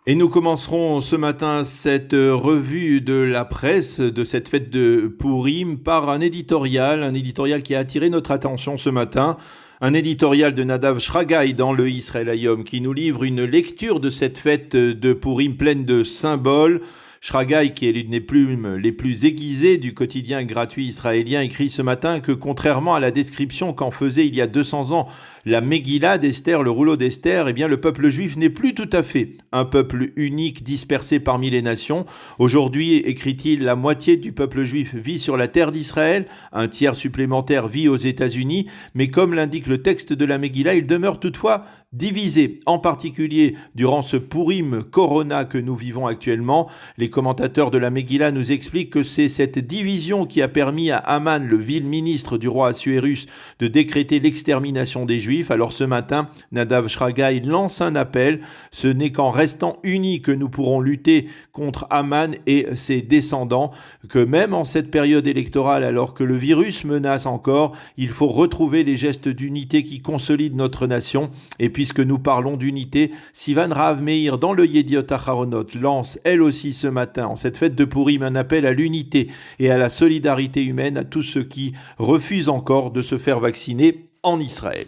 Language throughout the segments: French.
Et nous commencerons ce matin cette revue de la presse de cette fête de Pourim par un éditorial qui a attiré notre attention ce matin. Un éditorial de Nadav Shragai dans le Israël Hayom qui nous livre une lecture de cette fête de Pourim pleine de symboles. Shragai, qui est l'une des plumes les plus aiguisées du quotidien gratuit israélien, écrit ce matin que contrairement à la description qu'en faisait il y a 200 ans la Megillah d'Esther, le rouleau d'Esther, eh bien le peuple juif n'est plus tout à fait un peuple unique dispersé parmi les nations. Aujourd'hui, écrit-il, la moitié du peuple juif vit sur la terre d'Israël, un tiers supplémentaire vit aux États-Unis, mais comme l'indique le texte de la Megillah, il demeure toutefois divisé, en particulier durant ce Pourim Corona que nous vivons actuellement. Les commentateurs de la Megillah nous expliquent que c'est cette division qui a permis à Haman, le vil ministre du roi Assuérus, de décréter l'extermination des Juifs. Alors ce matin, Nadav Shragai lance un appel. Ce n'est qu'en restant unis que nous pourrons lutter contre Haman et ses descendants, que même en cette période électorale, alors que le virus menace encore, il faut retrouver les gestes d'unité qui consolident notre nation. Et puisque nous parlons d'unité, Sivan Rahav Meir dans le Yediot Aharonot lance elle aussi ce matin, en cette fête de Pourim, un appel à l'unité et à la solidarité humaine à tous ceux qui refusent encore de se faire vacciner en Israël.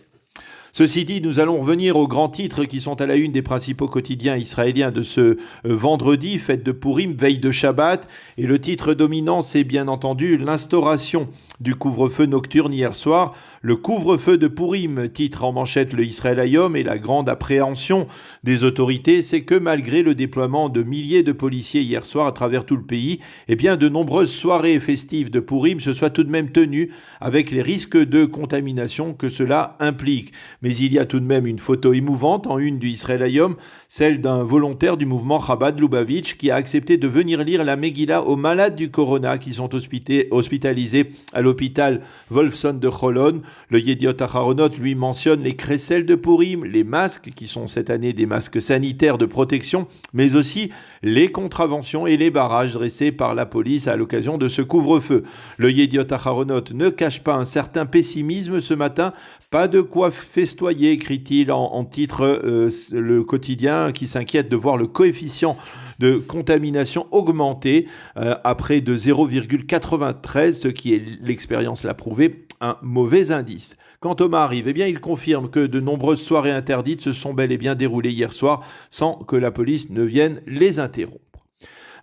Ceci dit, nous allons revenir aux grands titres qui sont à la une des principaux quotidiens israéliens de ce vendredi, fête de Pourim, veille de Shabbat. Et le titre dominant, c'est bien entendu l'instauration du couvre-feu nocturne hier soir. Le couvre-feu de Pourim, titre en manchette le Israël Hayom, et la grande appréhension des autorités, c'est que malgré le déploiement de milliers de policiers hier soir à travers tout le pays, eh bien de nombreuses soirées festives de Pourim se soient tout de même tenues avec les risques de contamination que cela implique. Mais il y a tout de même une photo émouvante en une du Israël Hayom, celle d'un volontaire du mouvement Chabad Lubavitch qui a accepté de venir lire la Megillah aux malades du Corona qui sont hospitalisés à l'hôpital Wolfson de Cholon. Le Yediot Aharonot lui mentionne les crécelles de Pourim, les masques qui sont cette année des masques sanitaires de protection, mais aussi les contraventions et les barrages dressés par la police à l'occasion de ce couvre-feu. Le Yediot Aharonot ne cache pas un certain pessimisme ce matin. Pas de quoi festoyer, écrit-il en titre le quotidien qui s'inquiète de voir le coefficient de contamination augmenter à près de 0,93, ce qui est, l'expérience l'a prouvé, un mauvais indice. Quant au Maariv, eh bien, il confirme que de nombreuses soirées interdites se sont bel et bien déroulées hier soir sans que la police ne vienne les interrompre.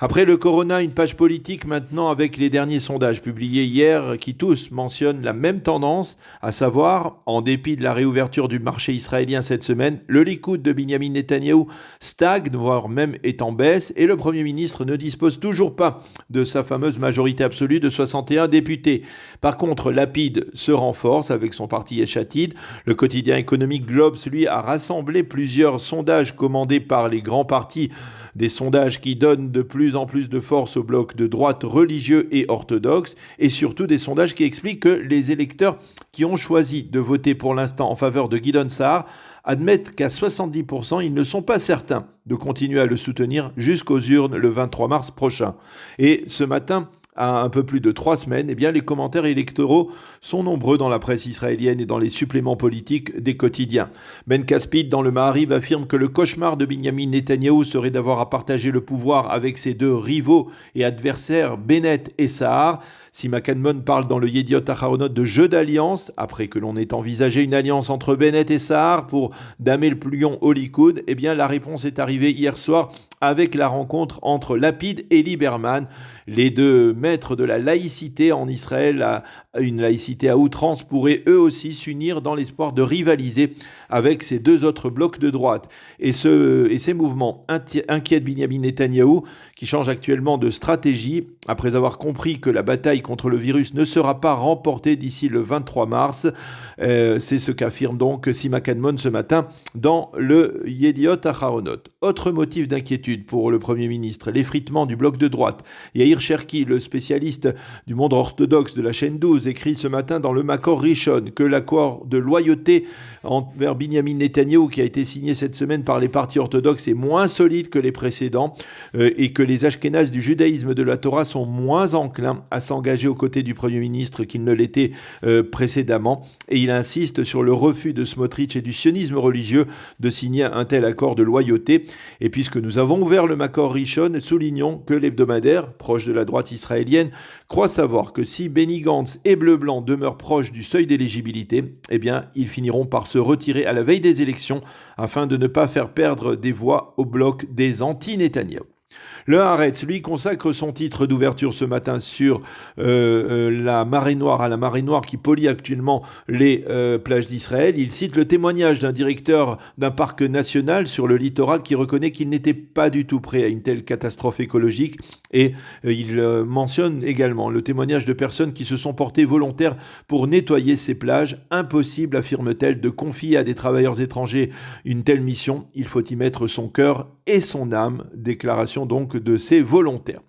Après le Corona, une page politique maintenant avec les derniers sondages publiés hier qui tous mentionnent la même tendance, à savoir, en dépit de la réouverture du marché israélien cette semaine, le Likoud de Binyamin Netanyahou stagne, voire même est en baisse, et le Premier ministre ne dispose toujours pas de sa fameuse majorité absolue de 61 députés. Par contre, Lapid se renforce avec son parti Yesh Atid. Le quotidien économique Globes, lui, a rassemblé plusieurs sondages commandés par les grands partis, des sondages qui donnent de plus en plus de force au bloc de droite religieux et orthodoxe, et surtout des sondages qui expliquent que les électeurs qui ont choisi de voter pour l'instant en faveur de Gideon Sa'ar admettent qu'à 70%, ils ne sont pas certains de continuer à le soutenir jusqu'aux urnes le 23 mars prochain. Et ce matin, à un peu plus de 3 semaines, eh bien, les commentaires électoraux sont nombreux dans la presse israélienne et dans les suppléments politiques des quotidiens. Ben Caspid, dans le Maariv, affirme que le cauchemar de Binyamin Netanyahou serait d'avoir à partager le pouvoir avec ses deux rivaux et adversaires, Bennett et Sa'ar. Si McCanmon parle dans le Yediot Aharonot de jeu d'alliance, après que l'on ait envisagé une alliance entre Bennett et Sa'ar pour damer le plion au Likoud, eh bien, la réponse est arrivée hier soir avec la rencontre entre Lapid et Lieberman, les deux maîtres de la laïcité en Israël, une laïcité à outrance, pourraient eux aussi s'unir dans l'espoir de rivaliser avec ces deux autres blocs de droite. Et ces mouvements inquiètent Binyamin Netanyahou, qui change actuellement de stratégie, après avoir compris que la bataille contre le virus ne sera pas remportée d'ici le 23 mars. C'est ce qu'affirme donc Sima Kadmon ce matin dans le Yediot Aharonot. Autre motif d'inquiétude pour le Premier ministre, l'effritement du bloc de droite. Yair Cherki, le spécialiste du monde orthodoxe de la chaîne 12, écrit ce matin dans le Makor Rishon que l'accord de loyauté envers Binyamin Netanyahou qui a été signé cette semaine par les partis orthodoxes est moins solide que les précédents et que les Ashkénazes du judaïsme de la Torah sont moins enclins à s'engager engagé aux côtés du Premier ministre qu'il ne l'était précédemment. Et il insiste sur le refus de Smotrich et du sionisme religieux de signer un tel accord de loyauté. Et puisque nous avons ouvert le Makor Rishon, soulignons que l'hebdomadaire, proche de la droite israélienne, croit savoir que si Benny Gantz et Bleu-Blanc demeurent proches du seuil d'éligibilité, eh bien, ils finiront par se retirer à la veille des élections afin de ne pas faire perdre des voix au bloc des anti-Netanyahou. Le Haaretz, lui, consacre son titre d'ouverture ce matin sur la marée noire, à la marée noire qui pollue actuellement les plages d'Israël. Il cite le témoignage d'un directeur d'un parc national sur le littoral qui reconnaît qu'il n'était pas du tout prêt à une telle catastrophe écologique. Et il mentionne également le témoignage de personnes qui se sont portées volontaires pour nettoyer ces plages. Impossible, affirme-t-elle, de confier à des travailleurs étrangers une telle mission. Il faut y mettre son cœur et son âme. Déclaration donc de ces volontaires.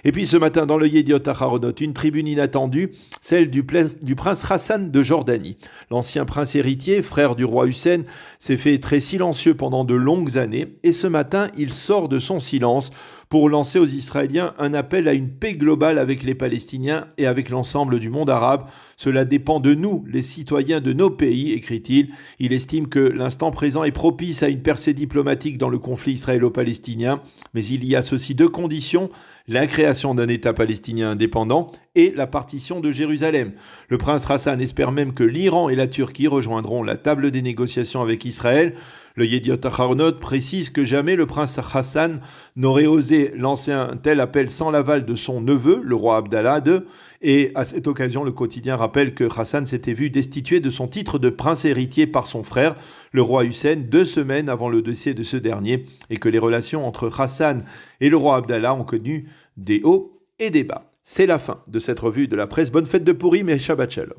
Et puis ce matin, dans le Yediot Aharonot, une tribune inattendue, celle du prince Hassan de Jordanie. L'ancien prince héritier, frère du roi Hussein, s'est fait très silencieux pendant de longues années. Et ce matin, il sort de son silence pour lancer aux Israéliens un appel à une paix globale avec les Palestiniens et avec l'ensemble du monde arabe. Cela dépend de nous, les citoyens de nos pays, écrit-il. Il estime que l'instant présent est propice à une percée diplomatique dans le conflit israélo-palestinien. Mais il y a ceci deux conditions: la création d'un État palestinien indépendant et la partition de Jérusalem. Le prince Hassan espère même que l'Iran et la Turquie rejoindront la table des négociations avec Israël. Le Yediot Aharonot précise que jamais le prince Hassan n'aurait osé lancer un tel appel sans l'aval de son neveu, le roi Abdallah II. Et à cette occasion, le quotidien rappelle que Hassan s'était vu destitué de son titre de prince héritier par son frère, le roi Hussein, 2 semaines avant le décès de ce dernier, et que les relations entre Hassan et le roi Abdallah ont connu des hauts et des bas. C'est la fin de cette revue de la presse. Bonne fête de Pourim et Shabbat Shalom.